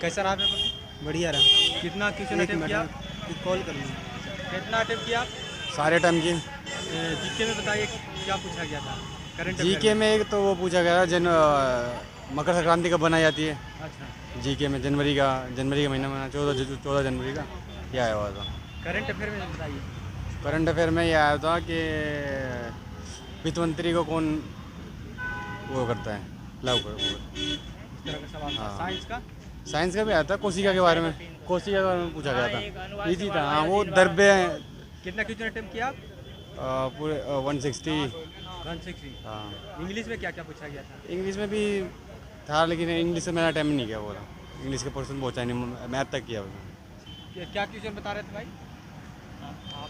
कैसा रहा पेपर? बढ़िया रहा। कितना क्वेश्चन अटेम्प्ट किया? कॉल कर लूँ। कितना अटेम्प्ट किया? सारे टाइम की। जीके में बताइए क्या पूछा गया था? करंट जीके में एक तो वो पूछा गया था मकर संक्रांति कब बनाई जाती है। अच्छा। जीके में जनवरी का महीना में 14 जनवरी का ये आया हुआ था। करंट अफेयर में बताइए। करंट अफेयर में ये आया था कि वित्त मंत्री को कौन वो करता है, लव कर। इस तरह का सवाल था। हाँ। साइंस का? साइंस का भी आया था, कोशिका के बारे में पूछा गया था। इजी था। हाँ, वो द्रव्य कितना क्वेश्चन अटेम्प्ट किया? पूरे 160। 160। हाँ, इंग्लिश में क्या क्या पूछा गया था? इंग्लिश में भी था, लेकिन इंग्लिश में मेरा टाइम नहीं किया बोला। इंग्लिश का पोर्शन पहुँचा नहीं, मैथ तक किया उसने। क्या क्वेश्चन बता रहे थे भाई?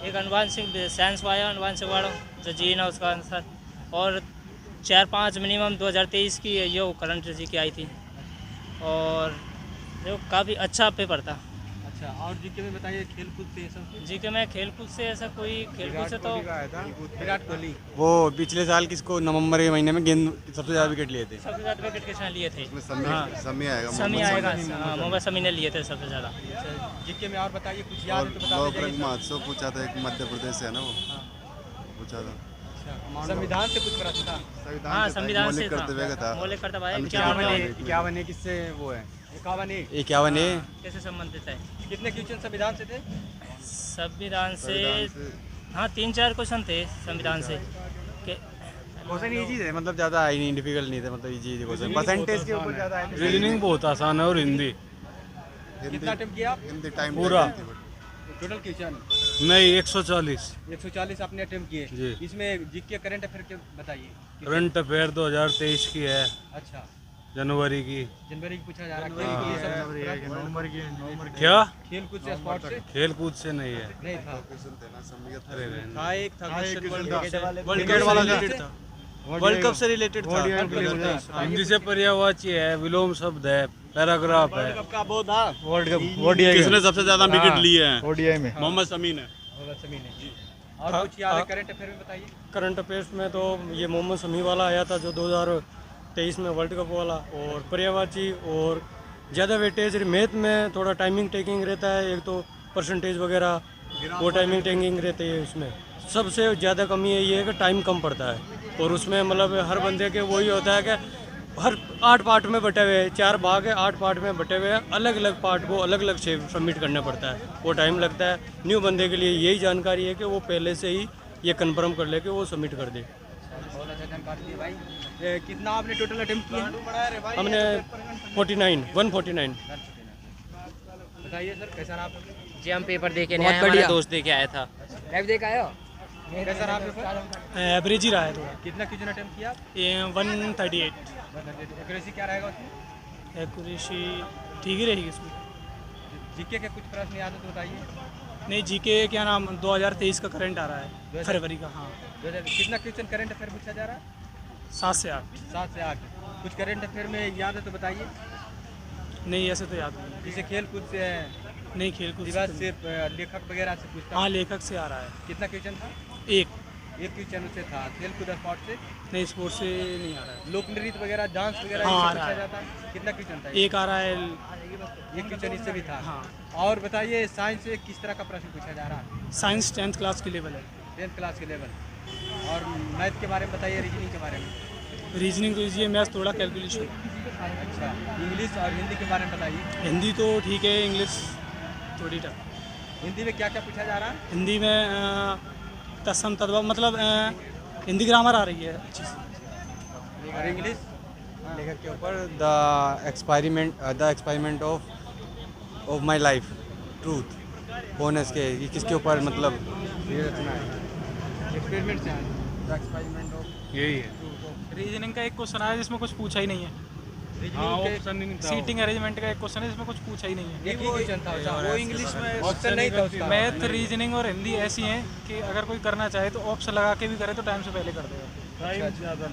एक अनुवांशिक साइंस वाया अनुवांशिक वाला जो जीन है उसका आंसर, और 4-5 मिनिमम 2023 की ये करंट जी की आई थी, और जो काफ़ी अच्छा पेपर था। अच्छा, और जीके में बताइए खेल कूद से सब? जी के मैं खेल कूद से ऐसा कोई खेल कूद से तो विराट कोहली। वो पिछले साल किसको नवंबर के महीने में गेंद सबसे ज़्यादा विकेट लिए थे। सबसे ज़्यादा विकेट किसने लिए थे? समी आएगा। समी आएगा। हाँ, मोहम्मद समी ने लिए थे सबसे ज़्यादा। जीके में और बताइए कुछ याद और है तो बता लोकरंग दीजिए। महोत्सव पूछा था, एक मध्य प्रदेश से है ना वो, पूछा था। अच्छा, संविधान से कुछ प्रश्न था? हाँ, संविधान से मौलिक कर्तव्य का था। मौलिक कर्तव्य अनुच्छेद 51 किससे वो है? 51A कैसे संबंधित है? कितने क्वेश्चन संविधान से थे? संविधान से हाँ 3-4 क्वेश्चन थे संविधान से। क्वेश्चन इजी थे, मतलब ज़्यादा आई नहीं, डिफिकल्ट नहीं थे, मतलब इजी क्वेश्चन। परसेंटेज के ऊपर ज़्यादा है। रीजनिंग बहुत आसान है, और हिंदी कितना अटेम्प्ट किया? हिंदी टाइम पूरा। टोटल क्वेश्चन नहीं 140। 140 आपने अटेम्प्ट किए। जी। इसमें जीके करंट अफेयर के बताइए। करंट अफेयर 2023 की है, अच्छा, जनवरी की। जनवरी की पूछा जा रहा है। क्या खेल कूद से स्पोर्ट से खेल कूद से नहीं है? नहीं था। अरे रहने। था एक था वर्ल्ड कप से रिलेटेड था। हिंदी से पर्यायवाची है, विलोम शब्द है, पैराग्राफ है। कब का वो था? वर्ल्ड कप ओडीआई किसने सबसे ज्यादा विकेट लिए हैं? ओडीआई में मोहम्मद शमी ने। मोहम्मद शमी ने। और कुछ याद है करंट अफेयर में बताइए। करंट अफेयर्स में तो ये मोहम्मद शमी वाला आया था जो 2023 में वर्ल्ड कप वाला, और पर्यायवाची, और ज़्यादा वेटेज मैथ में थोड़ा टाइमिंग टेकिंग रहता है, एक तो परसेंटेज वगैरह वो टाइमिंग टेकिंग रहती है। उसमें सबसे ज़्यादा कमी ये है कि टाइम कम पड़ता है, और उसमें मतलब हर बंदे के वही होता है कि हर 8 पार्ट में बटे हुए हैं, 4 भाग है, 8 पार्ट में बटे हुए हैं, अलग अलग पार्ट को अलग अलग से सबमिट करना पड़ता है, वो टाइम लगता है। न्यू बंदे के लिए यही जानकारी है कि वो पहले से ही ये कंफर्म कर ले कि वो सबमिट कर दे। बहुत अच्छा जानकारी दी भाई। कितना आपने टोटल अटेम्प्ट किया? हमने 149। बताइए सर, कैसा रहा आपका? जी हम पेपर दे के नहीं आए, हमारा दोस्त दे के आया था। लाइव देख आए हो? कैसा रहा पेपर? एवरेज ही रहा है थोड़ा। कितना क्वेश्चन अटेम्प्ट किया? ये 138। एक्यूरेसी क्या रहेगा उसमें? एक्यूरेसी ठीक ही रहेगी इसमें। जीके के कुछ प्रश्न याद है तो बताइए। नहीं, जीके क्या नाम 2023 का करंट आ रहा है, फरवरी का। हाँ, कितना क्वेश्चन करंट अफेयर पूछा जा रहा है? 7 से 8। 7 से 8। कुछ करंट अफेयर में याद है तो बताइए। नहीं, ऐसे तो याद नहीं। जैसे खेल कूद से है, नहीं, खेल कूद दिवस से, लेखक वगैरह से पूछता। हाँ, लेखक से आ रहा है। कितना क्वेश्चन था? एक क्वेश्चन उससे था। खेल कूद स्पॉट से नहीं, स्पोर्ट्स से नहीं आ रहा है। लोक नृत्य वगैरह डांस वगैरह हाँ, इससे आ रहा पूछा है। जाता है। कितना क्वेश्चन था? एक आ रहा है। एक क्वेश्चन इससे भी था। हाँ। और बताइए साइंस से किस तरह का प्रश्न पूछा जा रहा है? साइंस 10th क्लास की लेवल है। 10th क्लास के लेवल। और मैथ के बारे में बताइए, रीजनिंग के बारे में। रीजनिंग कीजिए, मैथ्स थोड़ा कैलकुलेशन। अच्छा, इंग्लिश और हिंदी के बारे में बताइए। हिंदी तो ठीक है, इंग्लिश थोड़ी टफ। हिंदी में क्या क्या पूछा जा रहा है? हिंदी में तत्सम तद्भव, मतलब हिंदी ग्रामर आ रही है अच्छी से। और इंग्लिश? लेखक के ऊपर the experiment of my life, truth, bonus के, ये किसके ऊपर मतलब ये रचना है? एक्सपेरिमेंट से आए। द एक्सपेरिमेंट ऑफ यही है। रीजनिंग का एक क्वेश्चन आया जिसमें कुछ पूछा ही नहीं है। हाँ, ऑप्शन ही नहीं था। सीटिंग अरेंजमेंट का एक क्वेश्चन है जिसमें कुछ पूछा ही नहीं है। एक ही क्वेश्चन था उसका। वो इंग्लिश में ऑप्शन नहीं था उसका। मैथ, रीजनिंग और हिंदी ऐसी हैं कि अगर कोई करना चाहे तो ऑप्शन लगा के भी करे तो टाइम से पहले कर देगा।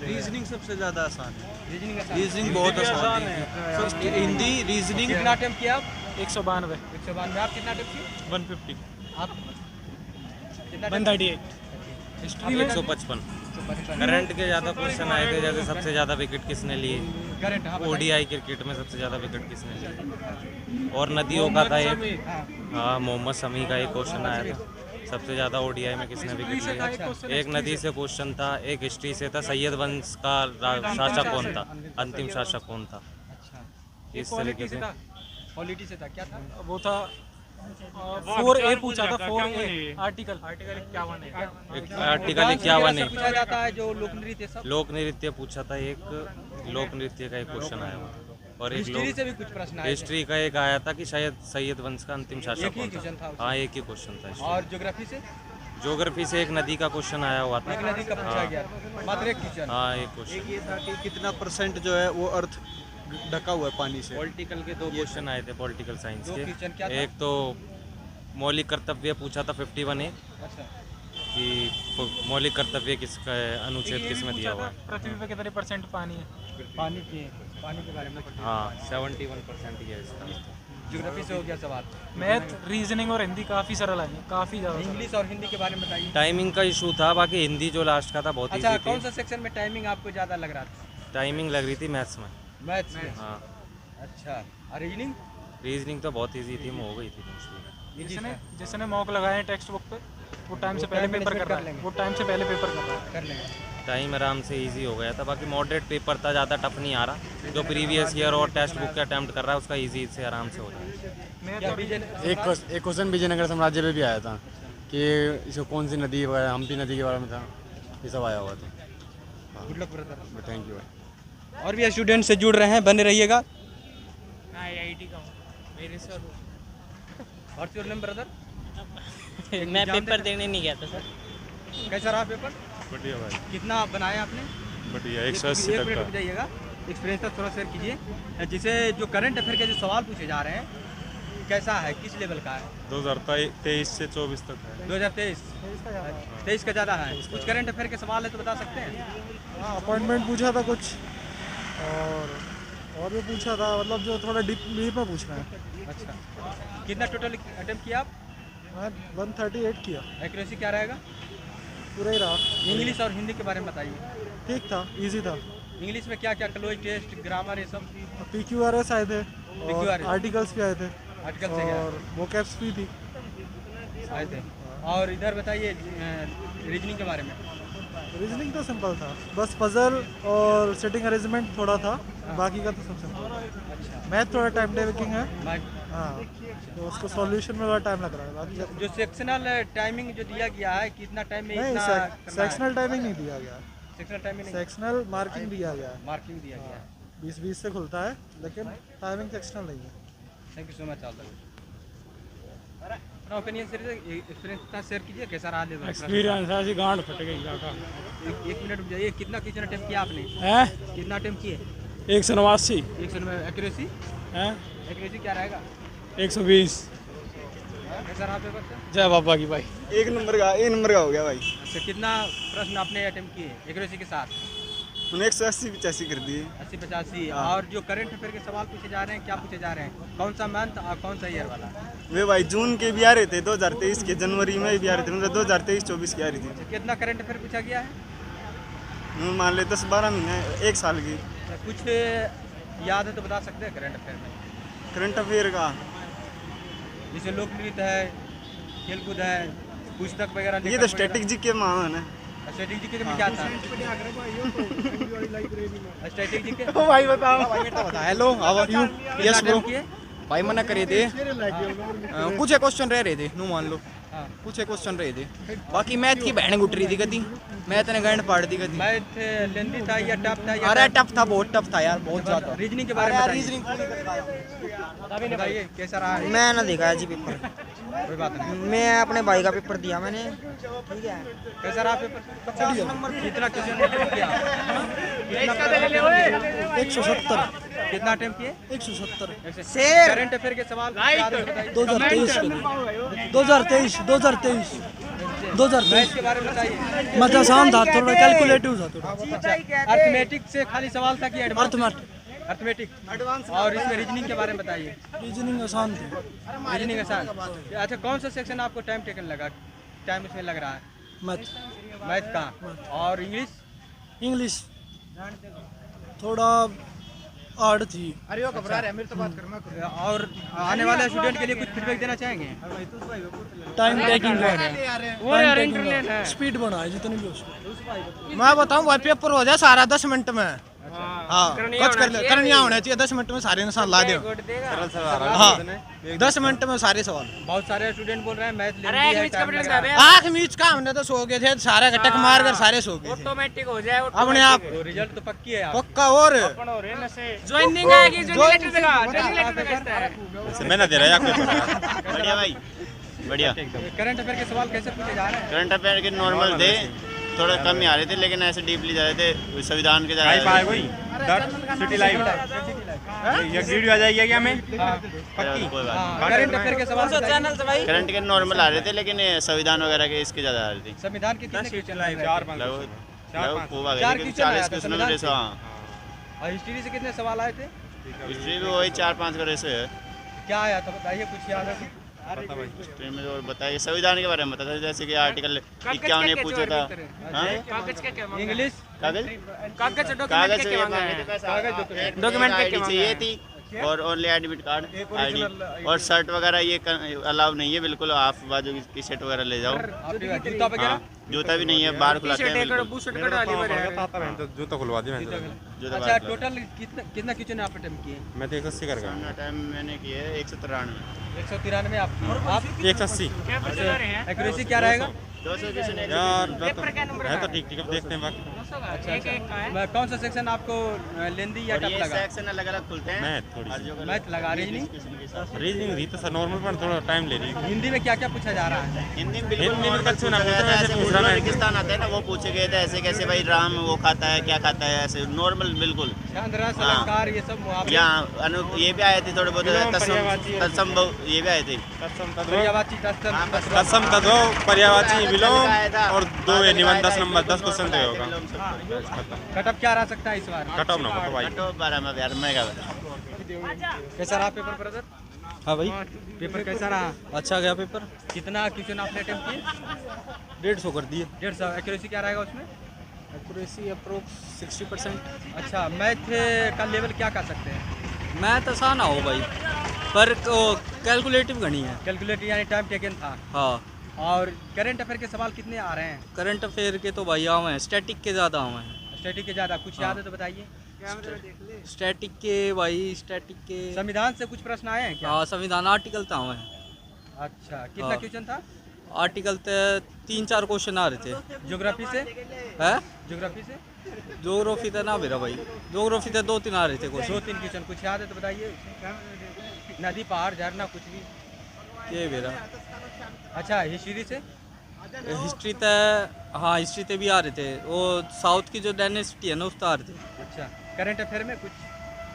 रीजनिंग सबसे ज्यादा आसान है। रीजनिंग का रीजनिंग बहुत आसान है। हिंदी रीजनिंग कितना अटेम्प्ट किया आप? 192। 192। आप कितना अटेम्प्ट किए? 150। आप कितना 138। हिस्ट्री में 155। आपको पसंद? करंट के ज़्यादा क्वेश्चन आए थे, जैसे सबसे ज़्यादा विकेट किसने लिए, करंट, हाँ बताइए। ओडीआई क्रिकेट में सबसे ज़्यादा विकेट किसने लिए, और नदियों का था एक, हाँ मोहम्मद शमी का एक क्वेश्चन आया था, सबसे ज़्यादा ओडीआई में किसने विकेट लिया। एक नदी से क्वेश्चन था, एक हिस्ट्री से था, सैयद वंश का शासक कौन था, अंतिम शासक कौन था, अच्छा, इस तरीके से। पॉलिटी से था, क्या था? वो था 4A पूछा था, 4A आर्टिकल 51 है। आर्टिकल 51 है, पूछा जाता है जो लोक नृत्य सब। लोक नृत्य पूछा था, एक लोक नृत्य का एक क्वेश्चन आया हुआ, और एक हिस्ट्री से भी कुछ प्रश्न आए थे। हिस्ट्री का एक आया था कि शायद सैयद वंश का अंतिम शासक एक ही कौन क्वेश्चन था था। उसमें। हाँ एक ही क्वेश्चन था हिस्ट्री। और ज्योग्राफी से ज्योग्राफी से एक नदी का क्वेश्चन आया हुआ था। एक नदी का पूछा गया, मात्र एक क्वेश्चन। हाँ एक क्वेश्चन। एक ये था कि कितना परसेंट जो है वो अर्थ ढका हुआ है पानी से। पॉलिटिकल के 2 क्वेश्चन आए थे, पॉलिटिकल साइंस दो क्वेश्चन क्या के। था? एक तो मौलिक कर्तव्य पूछा था 51A, अच्छा, कि मौलिक कर्तव्य किसका अनुच्छेद किस में दिया हुआ है। पृथ्वी पे कितने % पानी है? पानी के बारे में। हाँ 71% ही है इसका। ज्योग्राफी से हो गया सवाल। मैथ, रीजनिंग और हिंदी काफ़ी सरल है, काफ़ी ज़्यादा। इंग्लिश और हिंदी के बारे में बताइए। टाइमिंग का इशू था, बाकी हिंदी जो लास्ट का था बहुत अच्छा, ईजी कौन थी। सा सेक्शन में टाइमिंग आपको ज़्यादा लग रहा था? टाइमिंग लग रही थी मैथ्स में। मैथ्स में। हाँ अच्छा, और रीजनिंग? रीजनिंग तो बहुत ईजी थी, हो गई थी मुश्किल। जिसने मॉक लगाए हैं टेक्स्ट बुक पे, वो टाइम से पहले पेपर कर रहा है, वो टाइम से पहले पेपर कर रहा है। कर लेंगे। टाइम आराम से इजी हो गया था, बाकी मॉडरेट पेपर था, ज़्यादा टफ नहीं आ रहा। जो प्रीवियस ईयर और टेक्स्ट बुक के अटैम्प्ट कर रहा है उसका इजी से आराम से हो रहा है। एक क्वेश्चन विजयनगर साम्राज्य पे भी आया था कि इसको कौन सी नदी वगैरह, हम्पी नदी के बारे में था, ये सब आया हुआ था। Good luck brother. Thank you भाई। और भी स्टूडेंट से जुड़ रहे हैं, बने रहिएगा। IIT का हूँ, मेरे sir. What's your name brother? मैं पेपर देने नहीं गया था सर। कैसा रहा पेपर? बढ़िया भाई, कितना बनाया आपने? बढ़िया, एक 180 मिनट तक रुक का। जाइएगा, एक्सपीरियंस तक थोड़ा शेयर कीजिए। जिसे जो करंट अफेयर के जो सवाल पूछे जा रहे हैं, कैसा है, किस लेवल का है? 2023 से 24 तक है। 2023 का ज़्यादा है। कुछ करंट अफेयर के सवाल है तो बता सकते हैं? हाँ, अपॉइंटमेंट पूछा था कुछ, और भी पूछा था, मतलब जो थोड़ा डीप में पूछना है। अच्छा, कितना टोटल अटेम्प्ट किया आप? मैं 138 किया, एक्यूरेसी क्या रहेगा? पूरा ही रहा। इंग्लिश और हिंदी के बारे में बताइए। ठीक था, इजी था। इंग्लिश में क्या क्या, क्लोज टेस्ट, ग्रामर, ये सब? PQRS आए थे और PQRS आर्टिकल्स भी आए थे आर्टिकल से क्या और वोकैब्स भी थी। आए थे? और इधर बताइए रीजनिंग के बारे में। रीजनिंग तो सिंपल था, बस पजल और सेटिंग अरेंजमेंट थोड़ा था, बाकी का तो सब सिंपल था। अच्छा, मैथ थोड़ा टाइम टेकिंग है, मैं- हाँ, तो उसको सॉल्यूशन में थोड़ा टाइम लग रहा है। बाकी जो सेक्शनल टाइमिंग जो दिया गया है, कितना टाइम में नहीं, इतना करना है? सेक्शनल टाइमिंग नहीं दिया गया, सेक्शनल टाइमिंग नहीं, सेक्शनल मार्किंग दिया गया है। मार्किंग दिया गया है। 20-20 से खुलता है, लेकिन टाइमिंग सेक्शनल नहीं है। Thank you so much all the अपना ओपिनियन एक्सपीरियंस शेयर कीजिए, कैसा रहा? एक्सपीरियंस ऐसी गांड फट गई का। एक मिनट रुक जाइए। कितना क्वेश्चन अटेम्प्ट किया आपने? है कितना अटेम्प्ट किए? 189 एक्यूरेसी? है, एक्यूरेसी क्या रहेगा? 120। कैसा रहा पेपर से? जय बाबा की भाई। एक नंबर का हो गया भाई। अच्छा, कितना प्रश्न आपने अटेम्प्ट किए एक्यूरेसी के साथ? मैंने 180-85 कर दिए। 80-85। और जो करंट अफेयर के सवाल पूछे जा रहे हैं, क्या पूछे जा रहे हैं? कौन सा मंथ और कौन सा ईयर वाला? वे भाई जून के भी आ रहे थे, 2023 के जनवरी में भी आ रहे थे, मतलब 2023-24 की आ रही थी। कितना करंट अफेयर पूछा गया है? मान ले 10-12 महीने, 1 साल की। कुछ याद है तो बता सकते हैं करंट अफेयर में? करंट अफेयर का जैसे लोक नृत्य है, खेलकूद है, पुस्तक वगैरह। ये तो स्टैटिक जी के महान है। स्ट्रेटेजी के में क्या था? स्ट्रेटेजी के भाई बताओ। Hello, how are you? Yes bro, किए? भाई मना करे थे, कुछ क्वेश्चन रह रहे थे, नू मान लो हाँ। कुछ क्वेश्चन रहे थे। बाकी मैथ की बहन गुट रही थी कदी, मैथ ने गंड पाड़ दी कदी। मैथ लेंदी था या टफ था? अरे टफ था, बहुत टफ था यार, बहुत ज्यादा। रीजनिंग के बारे में बताइए। रीजनिंग बताइए कैसा रहा है? मैं ना देखा जी पेपर, कोई बात नहीं। मैं अपने भाई का पेपर दिया मैंने, ठीक है। कैसा रहा पेपर? 50 नंबर। कितना क्वेश्चन अटेम्प्ट किया? 170। कितना अटेम्प्ट किए? 170। शेर। करंट अफेयर के सवाल याद है बताइए। 2023 मैथ के बारे में बताइए। मतलब आसान था, थोड़ा कैलकुलेटिव था थोड़ा। अर्थमेटिक से खाली सवाल था कि एडवांस? अर्थमेटिक। अर्थमेटिक। और इसमें रीजनिंग के बारे में बताइए। रीजनिंग आसान थी। रीजनिंग आसान। अच्छा, कौन सा सेक्शन आपको टाइम टेकन लगा, टाइम इसमें लग रहा है? मैथ का। और इंग्लिश थोड़ा हार्ड थी। अरे वो घबरा रहे हैं, मेरे से बात करना। और आने वाले स्टूडेंट के लिए कुछ फीडबैक देना चाहेंगे? टाइम टेकिंग स्पीड बढ़ाए जितनी भी हो सके। मैं बताऊं भाई पेपर हो जाए सारा 10 मिनट में। हाँ कुछ करनिया होना चाहिए 10 मिनट में सारे इंसान ला दे। हाँ 10 मिनट में सारे सवाल। बहुत सारे स्टूडेंट बोल रहे हैं मैथ लेंदी है। आँख मीच का हमने तो सो गए थे सारे टक मार कर सारे सो गए ऑटोमेटिक हो जाए अपने आप। तो रिजल्ट तो पक्की है पक्का। और ज्वाइनिंग आएगी, ज्वाइनिंग लेटर देगा, ज्वाइनिंग लेटर भेजता है। मैं ना दे रहा है। बढ़िया भाई बढ़िया। करंट अफेयर के सवाल कैसे पूछे जा रहे हैं? करंट अफेयर के नॉर्मल थे, थोड़ा कम ही आ रहे थे, लेकिन ऐसे डीपली जा रहे थे। संविधान के सिटी लाइव ये वीडियो आ जाएगी क्या हमें? कोई बात। करंट अफेयर के सवाल चैनल से भाई करंट के नॉर्मल आ रहे थे, लेकिन संविधान वगैरह के इसके ज़्यादा आ रहे थे। संविधान के कितने क्वेश्चन आए? 40 क्वेश्चन में रेसो। हाँ और हिस्ट्री से कितने सवाल आए थे? हिस्ट्री में वही 4-5 का रेसो है। क्या आया था बताइए, कुछ याद है? हिस्ट्री में और बताइए संविधान के बारे में बता था, जैसे कि आर्टिकल 51 ने पूछा था। इंग्लिश कागज डॉक्यूमेंट चाहिए थी, और ओनली एडमिट कार्ड आईडी और शर्ट वगैरह ये अलाउ नहीं है बिल्कुल। आप बाजू की शर्ट वगैरह ले जाओ। जूता वगैरह? जूता भी नहीं है, बाहर खुलाते हैं जूता खुलवा दिया। अच्छा टोटल कितना क्वेश्चन आप अटेम्प्ट किए? मैं तो 180 कर गया। टाइम मैंने किए 193। 193 आप 180। एक्यूरेसी क्या रहेगा? 200 क्वेश्चन यार है तो ठीक अब देखते हैं बाकी। अच्छा कौन सा सेक्शन आपको लेंदी या टफ लगा? सेक्शन अलग अलग खुलते हैं। मैथ लगा रीजनिंग रही तो सर नॉर्मल पर थोड़ा टाइम ले रही। हिंदी में क्या क्या पूछा जा रहा है? हिंदी में रेगिस्तान आता है ना, वो पूछे गए थे ऐसे कैसे भाई राम वो खाता है क्या खाता है, ऐसे नॉर्मल बिल्कुल। अलंकार ये सब ये भी आए थे थोड़े बहुत तत्सम ये भी आए थे। तत्सम तद्भव पर्यायवाची विलोम और 2 निबंध 10 नंबर 10 क्वेश्चन दे होगा। कटअप क्या रह सकता है इस बार? कटअप ना तो भाई 12 में यार मैं क्या कैसा रहा पेपर ब्रदर? हाँ भाई पेपर कैसा रहा? अच्छा गया पेपर। कितना क्वेश्चन आपने अटेम्प्ट किए? 150 कर दिए। 150। एक्यूरेसी क्या रहेगा उसमें? Accuracy approx 60%। अच्छा मैथ का लेवल क्या कर सकते हैं? मैथ आसान हो भाई, पर कैलकुलेटिव गणी है। कैलकुलेटिव यानी टाइम टेकन था। हाँ। और करंट अफेयर के सवाल कितने आ रहे हैं? करंट अफेयर के तो भाई आवे हैं, स्टैटिक के ज़्यादा आवे हैं। स्टैटिक के ज़्यादा कुछ याद है तो बताइए। स्टैटिक के भाई स्टैटिक के संविधान से कुछ प्रश्न आए हैं क्या? हाँ संविधान आर्टिकल तो आवे हैं। अच्छा कितना क्वेश्चन था? आर्टिकल तो 3-4 क्वेश्चन आ रहे थे। ज्योग्राफी से है? ज्योग्राफी से ज्योग्राफी तो ना मेरा भाई, ज्योग्राफी तो 2-3 आ रहे थे क्वेश्चन। 2-3 क्वेश्चन कुछ याद है तो बताइए। नदी पहाड़ झरना कुछ भी ये मेरा। अच्छा हिस्ट्री से? हिस्ट्री तो हाँ हिस्ट्री तो भी आ रहे थे, वो साउथ की जो डायनेस्टी है ना उसका आ रहे थे। अच्छा करंट अफेयर में कुछ?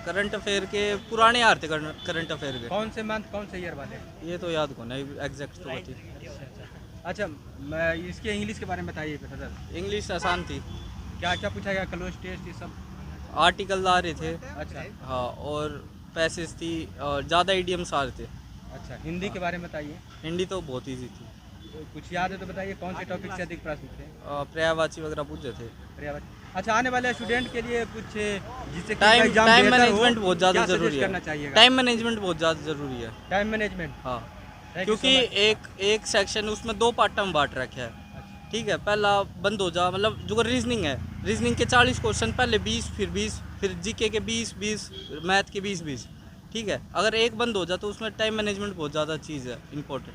करंट अफेयर के पुराने आ रहे थे करंट अफेयर के। कौन से मंथ कौन से ईयर वाले? ये तो याद को नहीं एग्जैक्ट तो बती। अच्छा इसके इंग्लिश के बारे में बताइए सर। इंग्लिश आसान थी। क्या क्या पूछा गया? क्लोज टेस्ट ये सब आर्टिकल आ रहे थे। अच्छा हाँ और पैसेज थी और ज़्यादा इडियम्स आ रहे थे। अच्छा हिंदी के बारे में बताइए। हिंदी तो बहुत ईजी थी। कुछ याद है तो बताइए कौन से टॉपिक से अधिक प्रश्न थे? पर्यायवाची वगैरह पूछे थे। पर्यायवाची। अच्छा आने वाले स्टूडेंट के लिए कुछ जिससे टाइम मैनेजमेंट बहुत ज़्यादा जरूरी करना चाहिए? टाइम मैनेजमेंट बहुत ज़्यादा जरूरी है। टाइम मैनेजमेंट हाँ क्योंकि एक सेक्शन उसमें 2 पार्ट में बांट रखे है। ठीक है पहला बंद हो जा, मतलब जो रीजनिंग है रीजनिंग के 40 क्वेश्चन पहले 20 फिर 20 फिर जीके के 20 मैथ के 20 ठीक है। अगर एक बंद हो जाए तो उसमें टाइम मैनेजमेंट बहुत ज़्यादा चीज़ है इम्पोर्टेंट।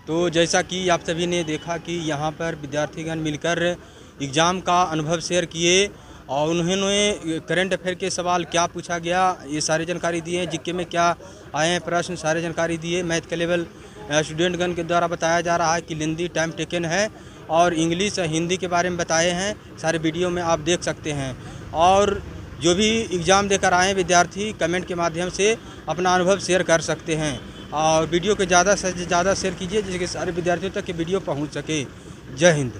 तो जैसा कि आप सभी ने देखा कि यहाँ पर विद्यार्थीगण मिलकर एग्ज़ाम का अनुभव शेयर किए और उन्होंने करंट अफेयर के सवाल क्या पूछा गया ये सारी जानकारी दिए, जीके में क्या आए हैं प्रश्न सारे जानकारी दिए। मैथ का लेवल स्टूडेंटगण के द्वारा बताया जा रहा है कि लेंदी टाइम टेकन है, और इंग्लिश हिंदी के बारे में बताए हैं सारे वीडियो में आप देख सकते हैं। और जो भी एग्ज़ाम देकर आए विद्यार्थी कमेंट के माध्यम से अपना अनुभव शेयर कर सकते हैं, और वीडियो को ज़्यादा से ज़्यादा शेयर कीजिए जिससे कि सारे विद्यार्थियों तक ये वीडियो पहुंच सके। जय हिंद।